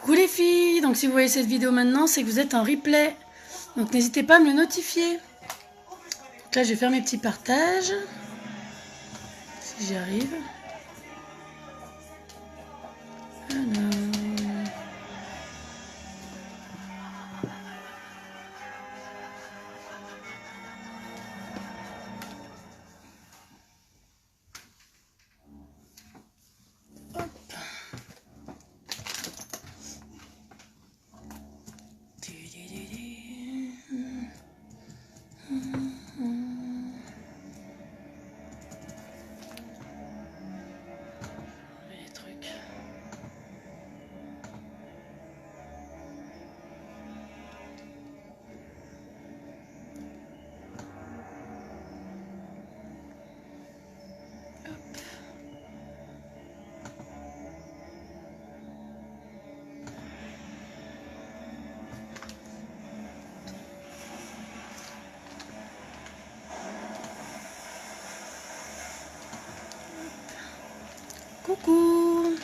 Coucou les filles, donc si vous voyez cette vidéo maintenant, c'est que vous êtes en replay. Donc n'hésitez pas à me le notifier. Donc là, je vais faire mes petits partages. Si j'y arrive. Alors... les trucs. Coucou.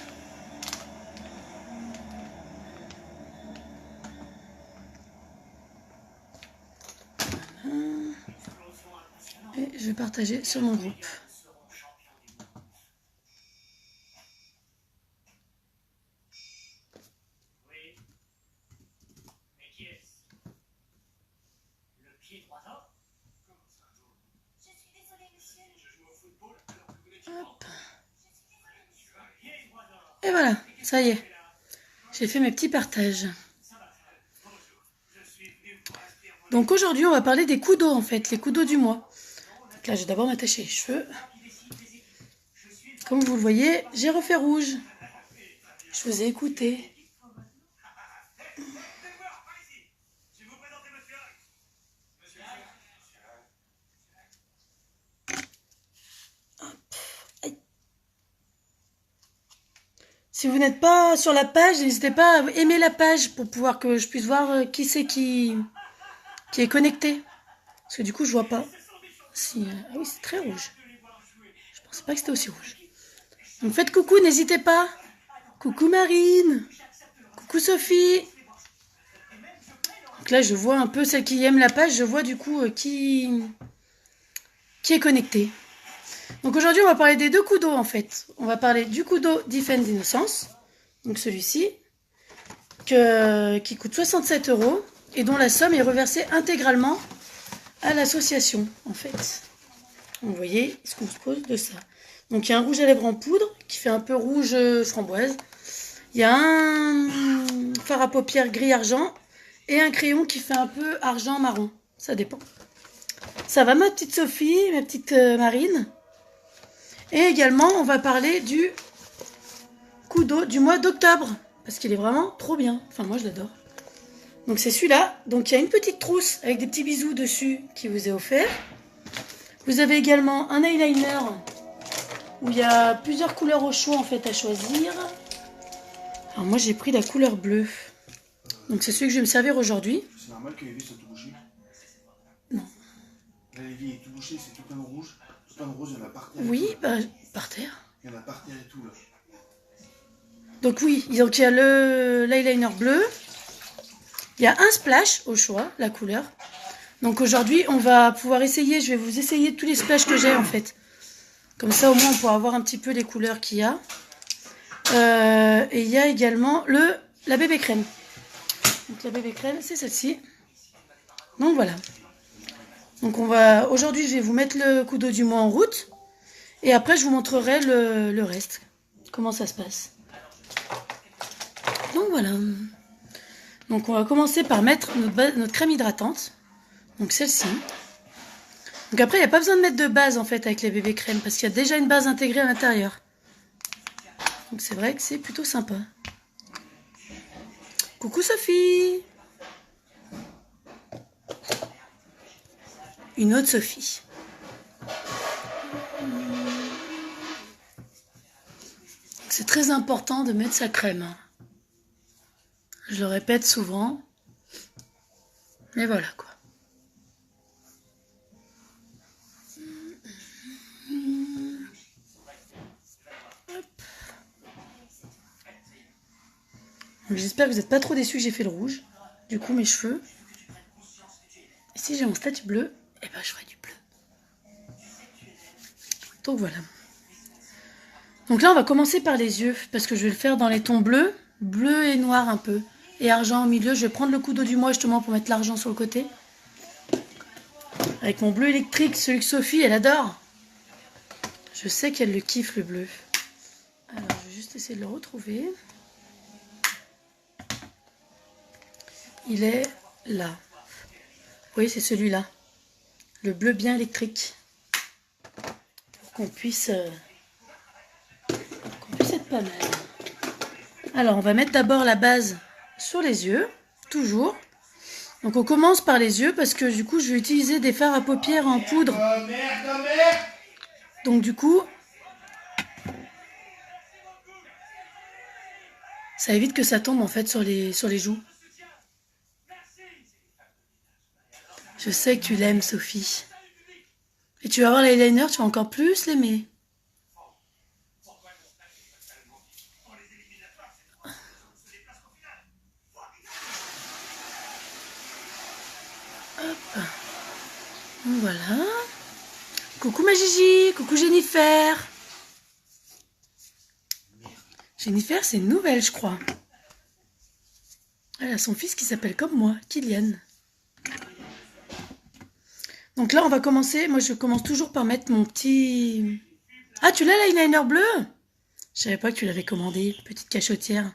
Et je vais partager sur mon groupe. Hop. Et voilà, ça y est. J'ai fait mes petits partages. Donc aujourd'hui, on va parler des coups d'eau en fait, les coups d'eau du mois. Donc là, je vais d'abord m'attacher les cheveux. Comme vous le voyez, j'ai refait rouge. Je vous ai écouté. Si vous n'êtes pas sur la page, n'hésitez pas à aimer la page pour pouvoir que je puisse voir qui c'est qui est connecté. Parce que du coup, je vois pas. Si, ah oui, c'est très rouge. Je pensais pas que c'était aussi rouge. Donc faites coucou, n'hésitez pas. Coucou Marine. Coucou Sophie. Donc là, je vois un peu celle qui aime la page. Je vois du coup qui est connecté. Donc aujourd'hui, on va parler des deux coups d'eau en fait. On va parler du coup d'eau Defend Innocence. Donc celui-ci. Qui coûte 67 € et dont la somme est reversée intégralement à l'association, en fait. Vous voyez ce qu'on se pose de ça. Donc il y a un rouge à lèvres en poudre qui fait un peu rouge framboise. Il y a un fard à paupières gris-argent et un crayon qui fait un peu argent-marron. Ça dépend. Ça va ma petite Sophie, ma petite Marine. Et également, on va parler du coup d'eau du mois d'octobre. Parce qu'il est vraiment trop bien. Enfin, moi, je l'adore. Donc, c'est celui-là. Donc, il y a une petite trousse avec des petits bisous dessus qui vous est offert. Vous avez également un eyeliner où il y a plusieurs couleurs au choix, en fait, à choisir. Alors, moi, j'ai pris la couleur bleue. Donc, c'est celui que je vais me servir aujourd'hui. C'est normal que l'évier soit tout bouché? Non. Là, l'évier est tout bouché, c'est tout plein de rouge. Tout plein de rose, il y en a par terre. Oui, bah, par terre. Il y en a par terre et tout, là. Donc, oui. Donc, il y a l'eyeliner bleu. Il y a un splash au choix, la couleur. Donc aujourd'hui, on va pouvoir essayer, je vais vous essayer tous les splashes que j'ai en fait. Comme ça, au moins, on pourra voir un petit peu les couleurs qu'il y a. Et il y a également la bébé crème. Donc la bébé crème, c'est celle-ci. Donc voilà. Donc aujourd'hui, je vais vous mettre le coup d'eau du mois en route. Et après, je vous montrerai le reste. Comment ça se passe. Donc voilà. Donc on va commencer par mettre notre crème hydratante. Donc celle-ci. Donc après, il n'y a pas besoin de mettre de base en fait avec les bébés crèmes parce qu'il y a déjà une base intégrée à l'intérieur. Donc c'est vrai que c'est plutôt sympa. Coucou Sophie. Une autre Sophie. C'est très important de mettre sa crème. Je le répète souvent. Mais voilà quoi. J'espère que vous n'êtes pas trop déçus que j'ai fait le rouge. Du coup, mes cheveux. Et si j'ai mon statut bleu, eh ben, je ferai du bleu. Donc voilà. Donc là, on va commencer par les yeux, parce que je vais le faire dans les tons bleus, bleu et noir un peu, et argent au milieu. Je vais prendre le coup d'eau du mois justement pour mettre l'argent sur le côté. Avec mon bleu électrique, celui que Sophie, elle adore. Je sais qu'elle le kiffe, le bleu. Alors, je vais juste essayer de le retrouver. Il est là. Oui, c'est celui-là. Le bleu bien électrique. Pour qu'on puisse être pas mal. Alors, on va mettre d'abord la base sur les yeux. Toujours. Donc, on commence par les yeux parce que du coup, je vais utiliser des fards à paupières en poudre. Donc, du coup, ça évite que ça tombe en fait sur les joues. Je sais que tu l'aimes, Sophie. Et tu vas voir l'eyeliner, tu vas encore plus l'aimer. Hop. Voilà. Coucou ma Gigi, coucou Jennifer. Jennifer, c'est une nouvelle, je crois. Elle a son fils qui s'appelle comme moi, Kylian. Donc là, on va commencer. Moi, je commence toujours par mettre mon petit... Ah, tu l'as l'eyeliner bleu? Je savais pas que tu l'avais commandé, petite cachotière.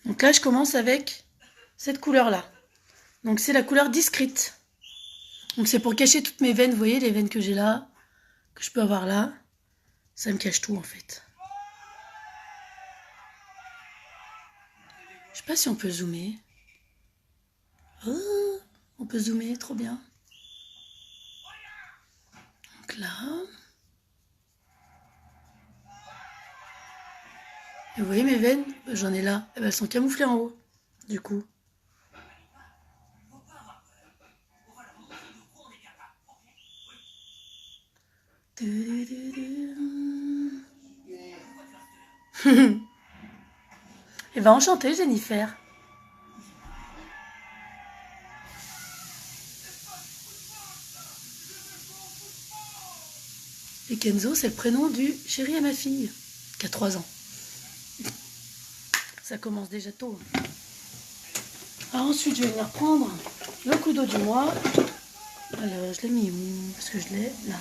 Donc là, je commence avec cette couleur-là. Donc c'est la couleur discrète. Donc c'est pour cacher toutes mes veines. Vous voyez les veines que j'ai là, que je peux avoir là. Ça me cache tout en fait. Je sais pas si on peut zoomer. Oh, on peut zoomer, trop bien. Donc là. Et vous voyez mes veines? J'en ai là. Elles sont camouflées en haut. Du coup. Et va enchanter, Jennifer. Et Kenzo, c'est le prénom du chéri à ma fille, qui a 3 ans. Ça commence déjà tôt. Alors ensuite, je vais venir prendre le coup d'eau du mois. Alors, je l'ai mis où? Parce que je l'ai là.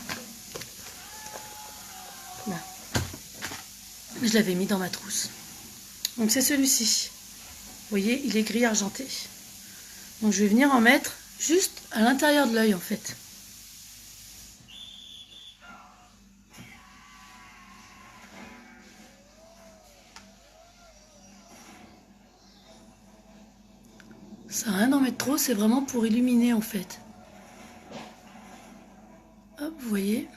Là. Je l'avais mis dans ma trousse. Donc c'est celui-ci. Vous voyez, il est gris argenté. Donc je vais venir en mettre juste à l'intérieur de l'œil en fait. Ça sert à rien d'en mettre trop, c'est vraiment pour illuminer en fait. Hop, vous voyez.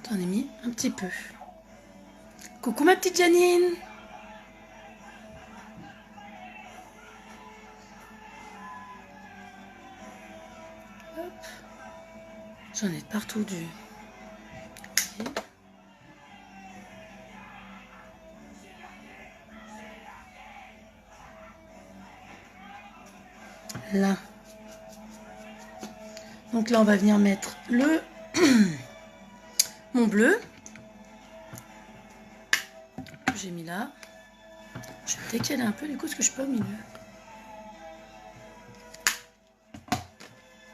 J'en ai mis un petit peu. Coucou ma petite Janine. Hop. J'en ai de partout du... Là. Donc là, on va venir mettre le mon bleu. J'ai mis là. Je vais décaler un peu du coup, ce que je peux au milieu.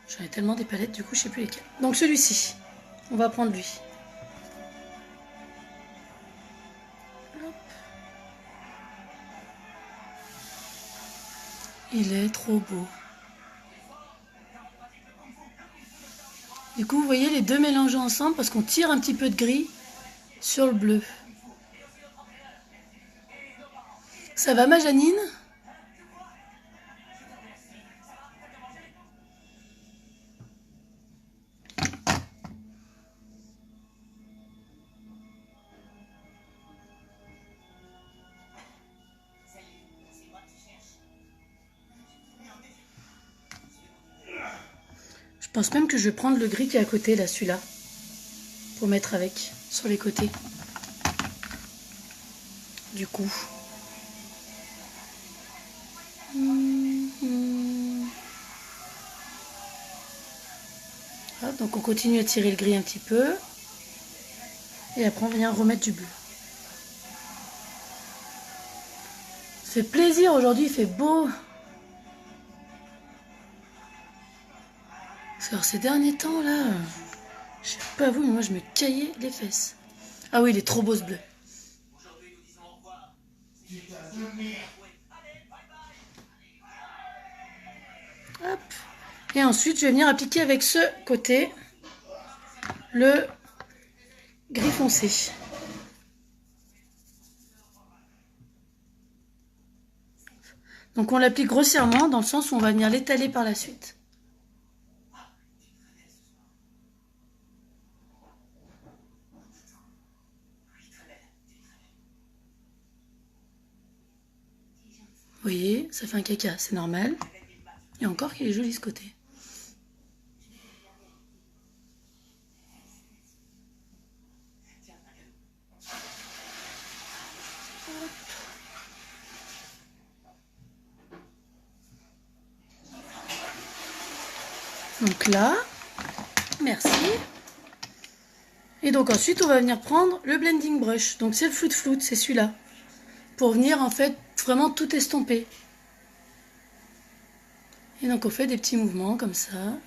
J'en ai tellement des palettes, du coup, je sais plus lesquelles. Donc celui-ci, on va prendre lui. Hop. Il est trop beau. Du coup, vous voyez les deux mélangés ensemble parce qu'on tire un petit peu de gris sur le bleu. Ça va ma Janine? Je pense même que je vais prendre le gris qui est à côté, là, celui-là, pour mettre avec, sur les côtés. Du coup, Hop, donc on continue à tirer le gris un petit peu. Et après on vient remettre du bleu. Ça fait plaisir aujourd'hui, il fait beau. Alors ces derniers temps là, je sais pas vous, mais moi je me caillais les fesses. Ah oui, il est trop beau ce bleu. Hop. Et ensuite je vais venir appliquer avec ce côté le gris foncé. Donc on l'applique grossièrement dans le sens où on va venir l'étaler par la suite. Vous voyez, ça fait un caca, c'est normal. Et encore qu'il est joli ce côté. Donc là, merci. Et donc ensuite, on va venir prendre le blending brush. Donc c'est le Flood Flood, c'est celui-là. Pour venir en fait vraiment tout estomper. Et donc on fait des petits mouvements comme ça.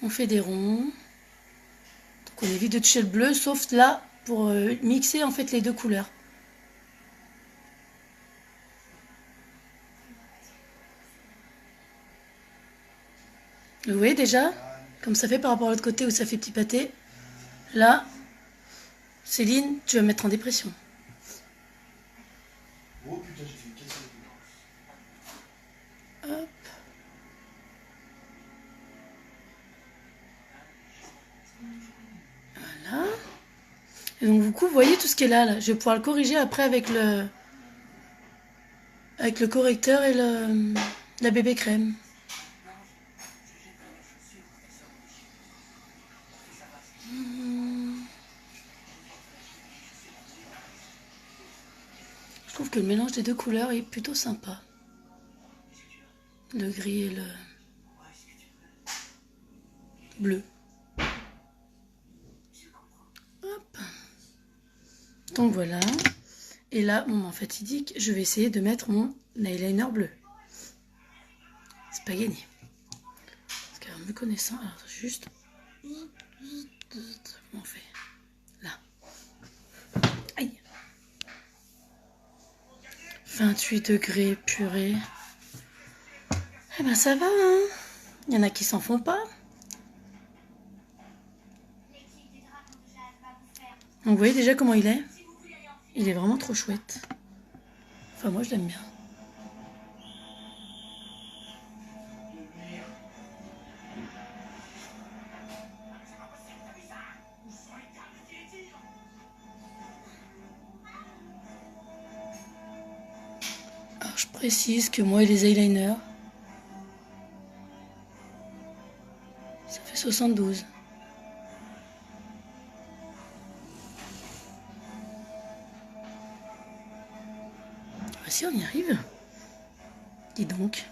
On fait des ronds. Donc on évite de toucher le bleu, sauf là, pour mixer en fait les deux couleurs. Vous voyez déjà, comme ça fait par rapport à l'autre côté où ça fait petit pâté. Là, Céline, tu vas me mettre en dépression. Oh putain, j'ai fait une caisse avec Hop. Voilà. Et donc du coup, vous voyez tout ce qui est là. Je vais pouvoir le corriger après avec le correcteur et la bébé crème. Je trouve que le mélange des deux couleurs est plutôt sympa. Le gris et le bleu. Hop. Donc voilà. Et là, moment fatidique, je vais essayer de mettre mon eyeliner bleu. C'est pas gagné. Parce qu'en me connaissant, alors juste... Comment on fait? Là. Aïe. 28 degrés, purée. Eh ben ça va, hein. Il y en a qui s'en font pas. Donc vous voyez déjà comment il est? Il est vraiment trop chouette. Enfin moi je l'aime bien. Alors je précise que moi et les eyeliners, ça fait 72. Ah si on y arrive. Dis donc.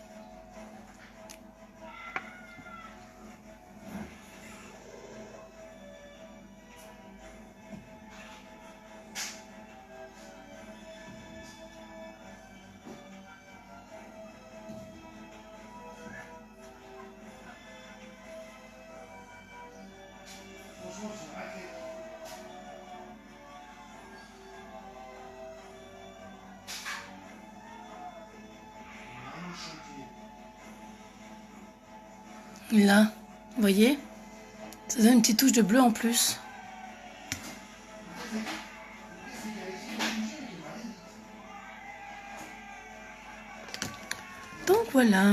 Franchement, c'est raté. Là, vous voyez? Ça donne une petite touche de bleu en plus. Donc voilà.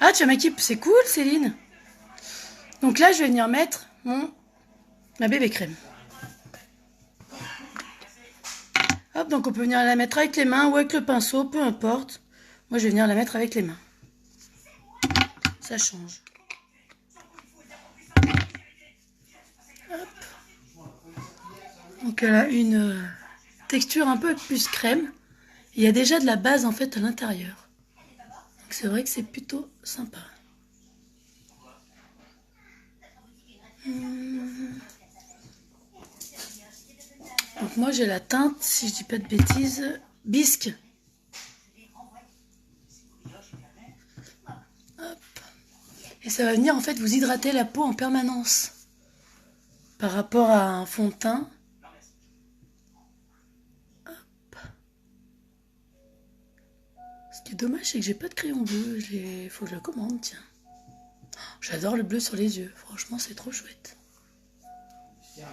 Ah, tu as ma équipe, c'est cool, Céline. Donc là, je vais venir mettre ma bébé crème. Hop, donc on peut venir la mettre avec les mains ou avec le pinceau, peu importe. Moi, je vais venir la mettre avec les mains. Ça change. Hop. Donc elle a une texture un peu plus crème. Il y a déjà de la base en fait à l'intérieur. Donc c'est vrai que c'est plutôt sympa. Donc moi j'ai la teinte, si je dis pas de bêtises, bisque. Hop. Et ça va venir en fait vous hydrater la peau en permanence. Par rapport à un fond de teint. Hop. Ce qui est dommage c'est que j'ai pas de crayon bleu. Faut que je le commande, tiens. J'adore le bleu sur les yeux. Franchement c'est trop chouette. Sérieux.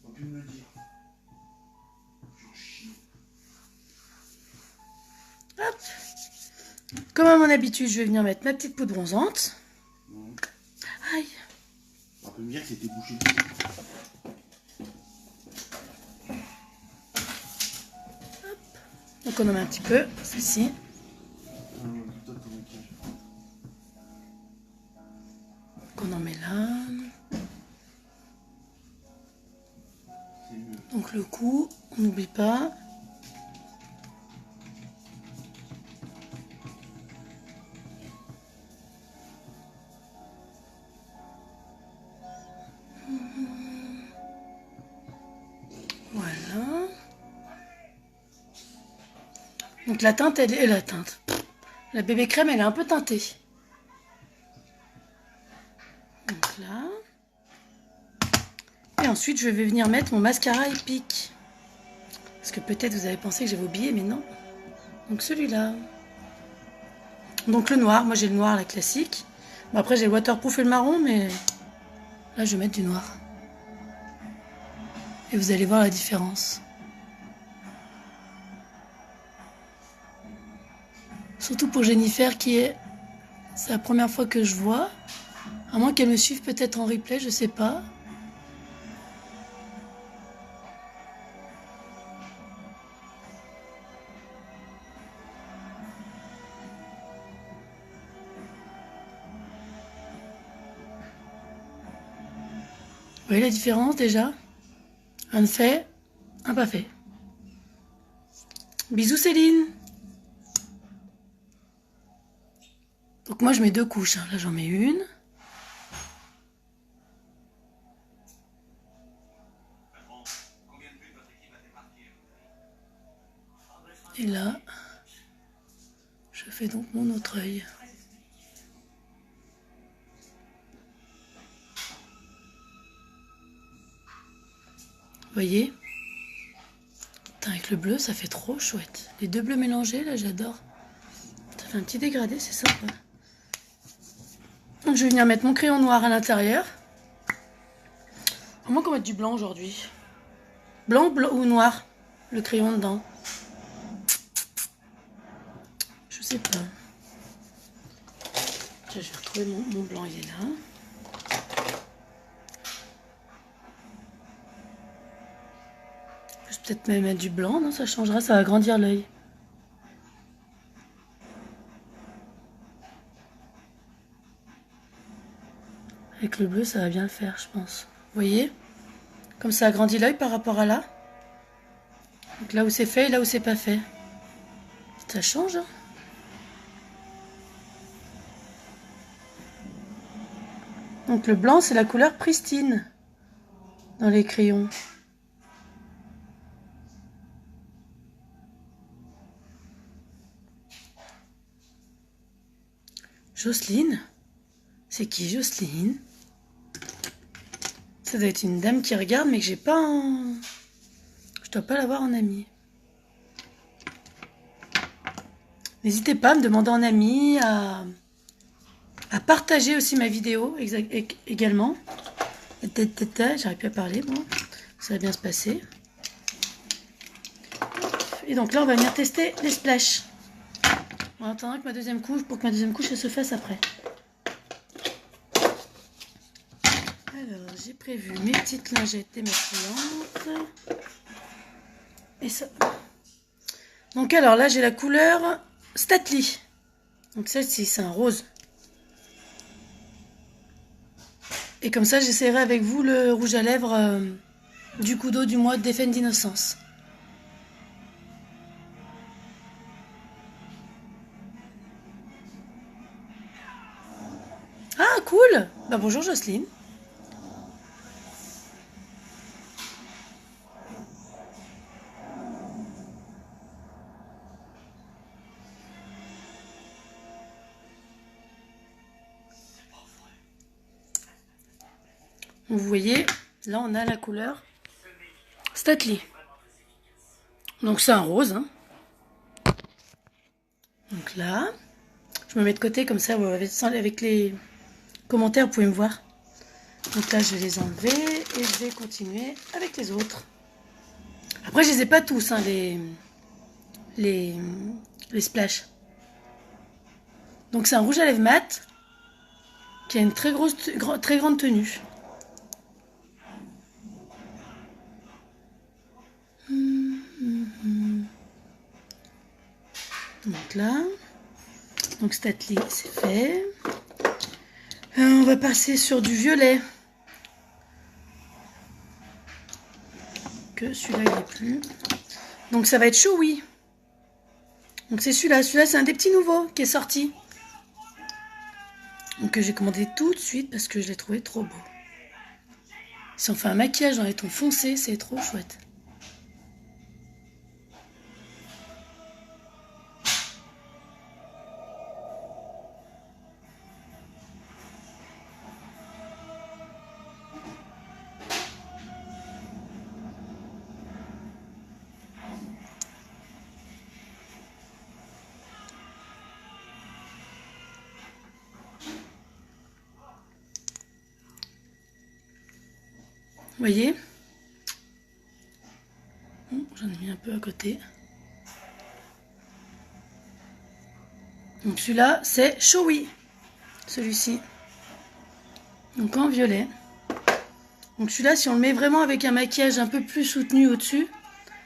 On peut me le dire. Hop. Comme à mon habitude, je vais venir mettre ma petite poudre bronzante. Aïe. On peut me dire que c'était bouché. Hop. Donc on en met un petit peu, ceci. On en met là. Donc le cou, on n'oublie pas. Voilà. Donc la teinte, elle est la teinte. La bébé crème, elle est un peu teintée. Donc là. Et ensuite, je vais venir mettre mon mascara épique. Parce que peut-être vous avez pensé que j'avais oublié, mais non. Donc celui-là. Donc le noir, moi j'ai le noir, la classique. Bon, après j'ai le waterproof et le marron, mais là je vais mettre du noir. Et vous allez voir la différence. Surtout pour Jennifer qui est... C'est la première fois que je vois. À moins qu'elle me suive peut-être en replay, je sais pas. Vous voyez la différence déjà? Un fait, un pas fait. Bisous Céline. Donc moi je mets 2 couches, hein. Là j'en mets une. Et là, je fais donc mon autre œil. Vous voyez? Putain, avec le bleu, ça fait trop chouette. Les 2 bleus mélangés, là, j'adore. Ça fait un petit dégradé, c'est sympa. Donc je vais venir mettre mon crayon noir à l'intérieur. Comment qu'on mette du blanc aujourd'hui? Blanc ou noir? Le crayon dedans. Je sais pas. Tiens, je vais retrouver mon blanc, il est là. Je vais peut-être même mettre du blanc, non? Ça changera, ça va grandir l'œil. Avec le bleu, ça va bien le faire, je pense. Vous voyez? Comme ça agrandit l'œil par rapport à là. Donc là où c'est fait et là où c'est pas fait. Ça change, hein? Donc le blanc, c'est la couleur pristine dans les crayons. Jocelyne? C'est qui Jocelyne? Ça doit être une dame qui regarde, mais que j'ai pas en... Je dois pas l'avoir en ami. N'hésitez pas à me demander en ami, à partager aussi ma vidéo également. J'arrive plus à parler, bon. Ça va bien se passer. Et donc là, on va venir tester les splashs. En attendant que ma deuxième couche, pour que ma deuxième couche elle se fasse après. Alors, j'ai prévu mes petites lingettes démaquillantes. Et ça. Donc alors là, j'ai la couleur Statly. Donc celle-ci, c'est un rose. Et comme ça, j'essaierai avec vous le rouge à lèvres du coup d'eau du mois de Défense d'innocence. cool. Bah bonjour Jocelyne. Vous voyez, là on a la couleur Statly. Donc c'est un rose. Hein. Donc là, je me mets de côté comme ça, avec les commentaires, vous pouvez me voir. Donc là, je vais les enlever et je vais continuer avec les autres. Après, je les ai pas tous, hein, les splash. Donc c'est un rouge à lèvres mat qui a une très grande tenue. Donc là, donc Statly, c'est fait. On va passer sur du violet. Que celui-là, il n'est plus. Donc ça va être Showy. Donc c'est celui-là. Celui-là, c'est un des petits nouveaux qui est sorti. Donc que j'ai commandé tout de suite parce que je l'ai trouvé trop beau. Si on fait un maquillage dans les tons foncés, c'est trop chouette. Vous voyez? J'en ai mis un peu à côté. Donc celui-là, c'est Showy. Celui-ci. Donc en violet. Donc celui-là, si on le met vraiment avec un maquillage un peu plus soutenu au-dessus,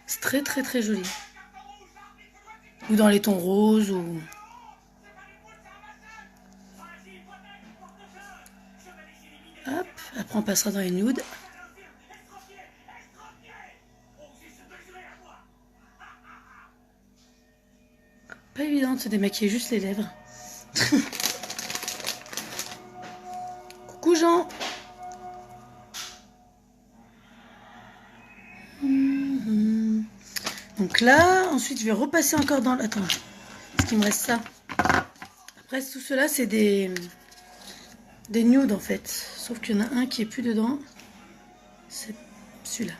c'est très très très joli. Ou dans les tons roses ou... Hop, après on passera dans les nudes. Pas évident de se démaquiller juste les lèvres. Coucou Jean. Donc là, ensuite je vais repasser encore dans... Attends, est-ce qu'il me reste ça? Après tout cela c'est des nudes en fait. Sauf qu'il y en a un qui est plus dedans. C'est celui-là.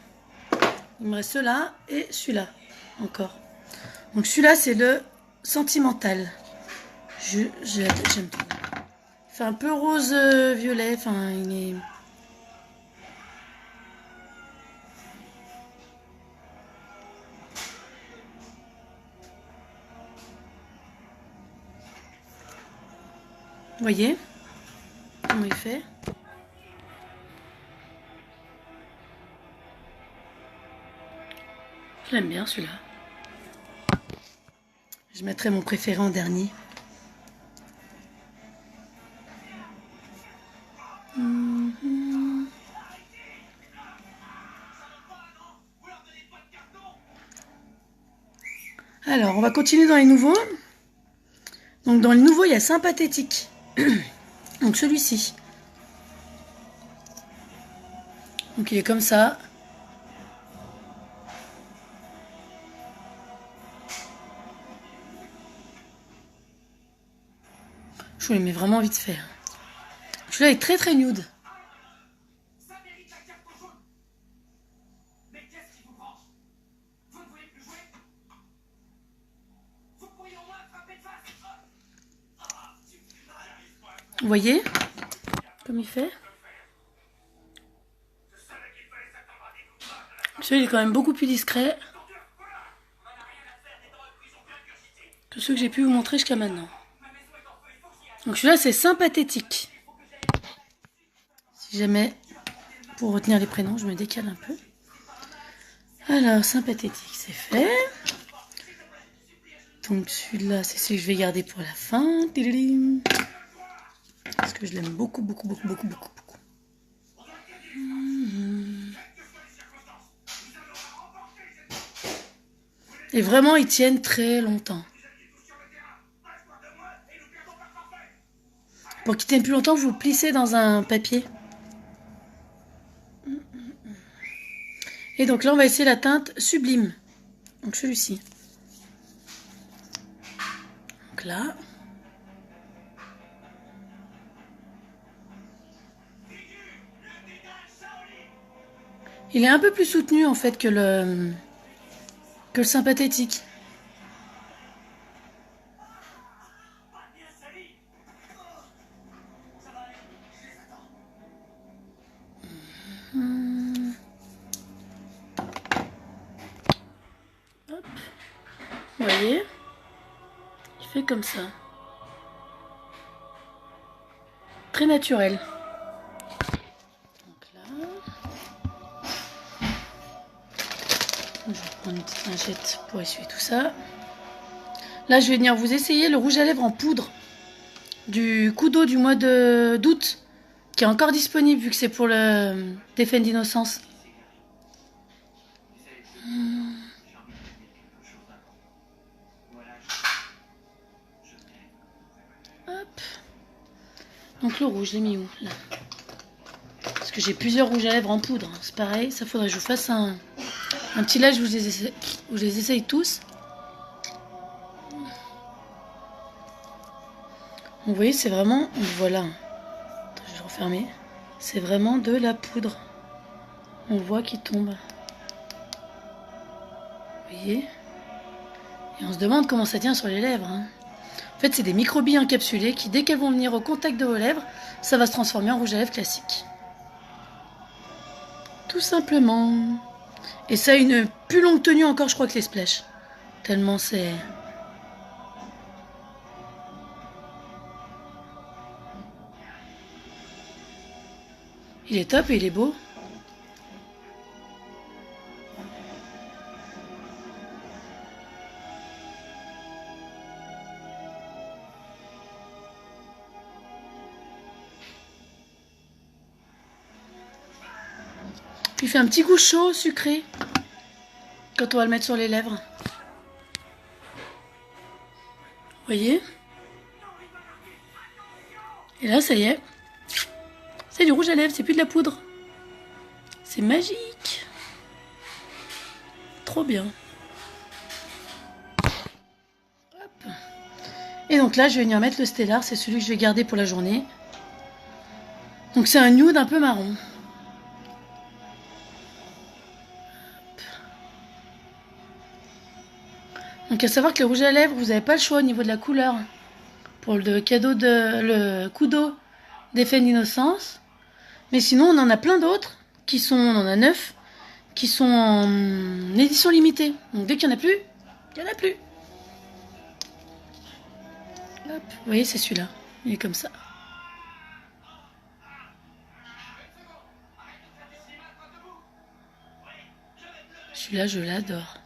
Il me reste celui-là et celui-là encore. Donc celui-là c'est le sentimental. J'aime trop. Il fait un peu rose violet. Enfin il est... Vous voyez comment il fait? Je l'aime bien celui-là. Je mettrai mon préféré en dernier. Alors, on va continuer dans les nouveaux. Donc, dans les nouveaux, il y a Sympathétique. Donc, celui-ci. Donc, il est comme ça. Je vous les mets vraiment vite fait. Celui-là est très très nude. Vous voyez comme il fait? Celui-là il est quand même beaucoup plus discret que ceux que j'ai pu vous montrer jusqu'à maintenant. Donc celui-là c'est Sympathétique. Si jamais, pour retenir les prénoms, je me décale un peu. Alors, Sympathétique, c'est fait. Donc celui-là, c'est celui que je vais garder pour la fin. Parce que je l'aime beaucoup, beaucoup, beaucoup, beaucoup, beaucoup, beaucoup. Et vraiment, ils tiennent très longtemps. Pour qu'il tienne plus longtemps, vous le plissez dans un papier. Et donc là, on va essayer la teinte Sublime. Donc celui-ci. Donc là. Il est un peu plus soutenu en fait que le sympathétique. Hop. Vous voyez, il fait comme ça. Très naturel. Donc là, je vais prendre une petite lingette pour essuyer tout ça. Là, je vais venir vous essayer le rouge à lèvres en poudre du Kudo du mois d'août, qui est encore disponible vu que c'est pour le Défense d'innocence. Hop. Donc le rouge, je l'ai mis où là? Parce que j'ai plusieurs rouges à lèvres en poudre. C'est pareil, ça faudrait que je vous fasse un petit live où je les essaye tous. Vous voyez, c'est vraiment... Voilà. Attends, je vais refermer. C'est vraiment de la poudre. On voit qu'il tombe. Vous voyez? Et on se demande comment ça tient sur les lèvres. Hein. En fait, c'est des microbilles encapsulées qui, dès qu'elles vont venir au contact de vos lèvres, ça va se transformer en rouge à lèvres classique. Tout simplement. Et ça a une plus longue tenue encore, je crois, que les splash. Tellement c'est... Il est top et il est beau. Puis il fait un petit goût chaud, sucré, quand on va le mettre sur les lèvres. Vous voyez? Et là, ça y est. C'est du rouge à lèvres, c'est plus de la poudre. C'est magique. Trop bien. Hop. Et donc là, je vais venir mettre le Stellar. C'est celui que je vais garder pour la journée. Donc c'est un nude un peu marron. Hop. Donc à savoir que le rouge à lèvres, vous n'avez pas le choix au niveau de la couleur. Pour le cadeau de... le Kudo Défense d'innocence. Mais sinon, on en a plein d'autres qui sont, on en a 9, qui sont en édition limitée. Donc dès qu'il n'y en a plus, il n'y en a plus. Hop. Vous voyez, c'est celui-là. Il est comme ça. Celui-là, je l'adore.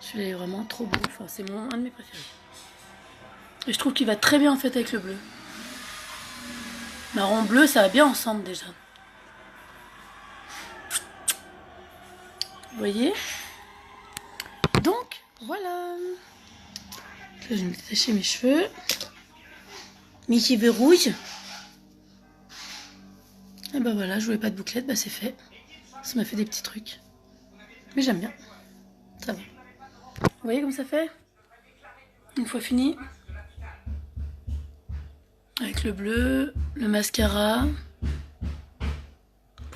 Celui-là est vraiment trop beau. Enfin, c'est un de mes préférés. Et je trouve qu'il va très bien en fait avec le bleu. Marron bleu, ça va bien ensemble déjà. Vous voyez? Donc, voilà. Là, je vais me détacher mes cheveux. Mes cheveux rouges. Et ben voilà, je voulais pas de bouclette, bah c'est fait. Ça m'a fait des petits trucs. Mais j'aime bien. Ça va. Vous voyez comme ça fait? Une fois fini. Avec le bleu, le mascara.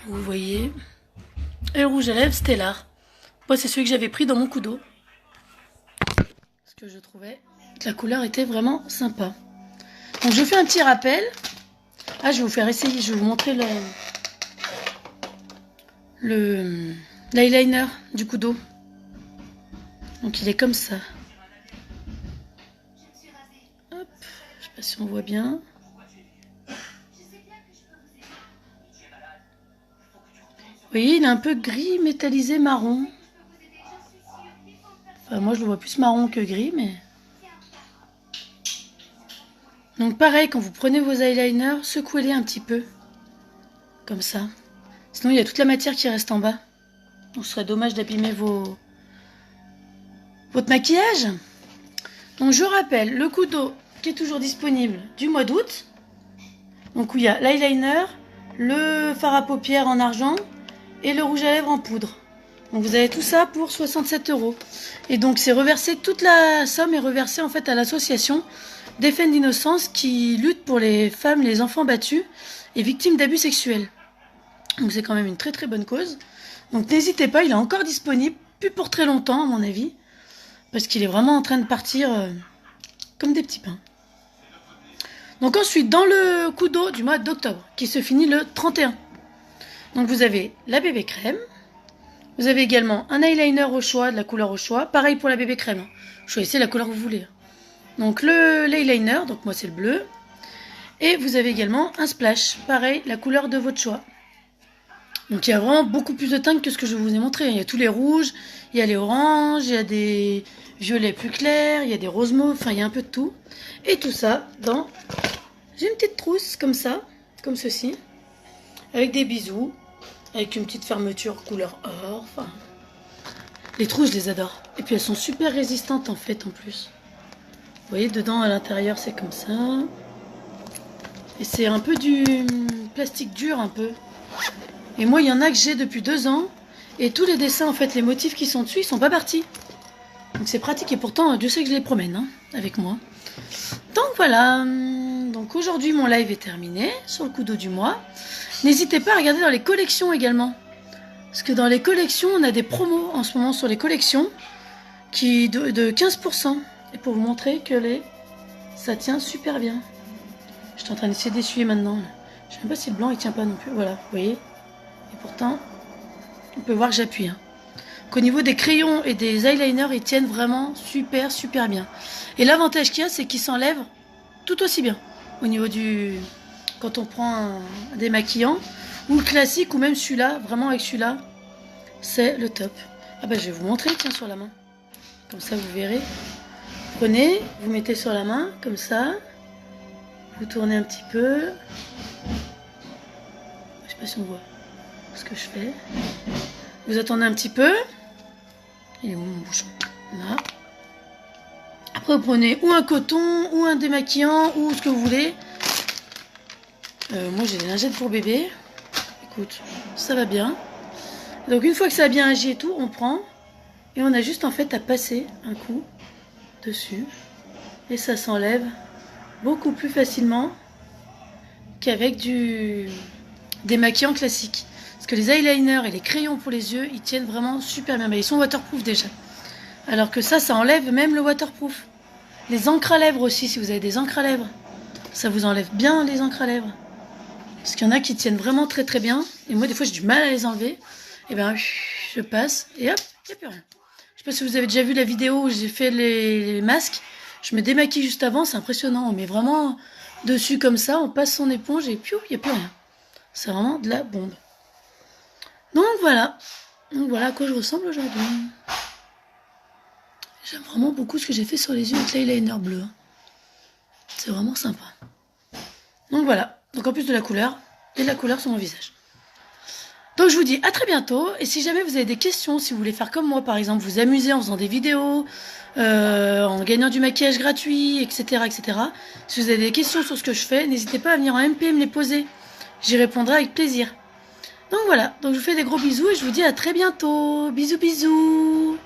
Vous voyez. Et le rouge à lèvres Stellar. Moi, c'est celui que j'avais pris dans mon Kudo. Parce que je trouvais que la couleur était vraiment sympa. Donc je fais un petit rappel. Ah, je vais vous faire essayer, je vais vous montrer l'eyeliner du Kudo. Donc il est comme ça. Hop, je sais pas si on voit bien. Vous voyez, il est un peu gris métallisé marron. Enfin, moi je le vois plus marron que gris, mais... Donc pareil, quand vous prenez vos eyeliners, secouez-les un petit peu. Comme ça. Sinon, il y a toute la matière qui reste en bas. Donc, ce serait dommage d'abîmer votre maquillage. Donc, je rappelle, le coup d'eau qui est toujours disponible du mois d'août. Donc, où il y a l'eyeliner, le fard à paupières en argent et le rouge à lèvres en poudre. Donc, vous avez tout ça pour 67 €. Et donc, c'est reversé, toute la somme est reversée en fait à l'association Défense d'innocence qui lutte pour les femmes, les enfants battus et victimes d'abus sexuels. Donc c'est quand même une très très bonne cause. Donc n'hésitez pas, il est encore disponible, plus pour très longtemps à mon avis, parce qu'il est vraiment en train de partir comme des petits pains. Donc ensuite, dans le coup d'eau du mois d'octobre, qui se finit le 31. Donc vous avez la bébé crème, vous avez également un eyeliner au choix, de la couleur au choix, pareil pour la bébé crème, choisissez la couleur que vous voulez. Donc l'eyeliner, donc moi c'est le bleu, et vous avez également un splash, pareil, la couleur de votre choix. Donc il y a vraiment beaucoup plus de teintes que ce que je vous ai montré. Il y a tous les rouges, il y a les oranges, il y a des violets plus clairs, il y a des roses mauves, enfin il y a un peu de tout. Et tout ça dans... J'ai une petite trousse comme ça, comme ceci, avec des bisous, avec une petite fermeture couleur or. Enfin, les trousses je les adore. Et puis elles sont super résistantes en fait en plus. Vous voyez dedans à l'intérieur c'est comme ça. Et c'est un peu du plastique dur un peu. Et moi, il y en a que j'ai depuis 2 ans. Et tous les dessins, en fait, les motifs qui sont dessus, ils sont pas partis. Donc c'est pratique. Et pourtant, Dieu sait que je les promène hein, avec moi. Donc voilà. Donc aujourd'hui, mon live est terminé sur le coup d'eau du mois. N'hésitez pas à regarder dans les collections également. Parce que dans les collections, on a des promos en ce moment sur les collections qui de 15%. Et pour vous montrer que ça tient super bien. Je suis en train d'essayer d'essuyer maintenant. Je ne sais même pas si le blanc, il tient pas non plus. Voilà, vous voyez. Et pourtant, on peut voir que j'appuie. Hein. Qu'au niveau des crayons et des eyeliners, ils tiennent vraiment super, super bien. Et l'avantage qu'il y a, c'est qu'ils s'enlèvent tout aussi bien. Au niveau du... Quand on prend un démaquillant, ou le classique, ou même celui-là, vraiment avec celui-là, c'est le top. Ah ben, je vais vous montrer, tiens, sur la main. Comme ça, vous verrez. Prenez, vous mettez sur la main, comme ça. Vous tournez un petit peu. Je sais pas si on voit ce que je fais. Vous attendez un petit peu. Il est où mon bouchon? Là. Après vous prenez ou un coton, ou un démaquillant, ou ce que vous voulez. Moi j'ai des lingettes pour bébé. Écoute, ça va bien. Donc une fois que ça a bien agi et tout, on prend. Et on a juste en fait à passer un coup dessus. Et ça s'enlève beaucoup plus facilement qu'avec du démaquillant classique. Parce que les eyeliners et les crayons pour les yeux, ils tiennent vraiment super bien. Mais ils sont waterproof déjà. Alors que ça enlève même le waterproof. Les encres à lèvres aussi, si vous avez des encres à lèvres. Ça vous enlève bien les encres à lèvres. Parce qu'il y en a qui tiennent vraiment très très bien. Et moi, des fois, j'ai du mal à les enlever. Et ben, je passe et hop, il n'y a plus rien. Je sais pas si vous avez déjà vu la vidéo où j'ai fait les masques. Je me démaquille juste avant, c'est impressionnant. On met vraiment dessus comme ça, on passe son éponge et piou, il n'y a plus rien. C'est vraiment de la bombe. Donc voilà à quoi je ressemble aujourd'hui. J'aime vraiment beaucoup ce que j'ai fait sur les yeux avec l'eyeliner bleu. C'est vraiment sympa. Donc voilà, donc en plus de la couleur, et de la couleur sur mon visage. Donc je vous dis à très bientôt. Et si jamais vous avez des questions, si vous voulez faire comme moi par exemple, vous amuser en faisant des vidéos, en gagnant du maquillage gratuit, etc., etc. Si vous avez des questions sur ce que je fais, n'hésitez pas à venir en MP me les poser. J'y répondrai avec plaisir. Donc voilà, donc je vous fais des gros bisous et je vous dis à très bientôt. Bisous bisous.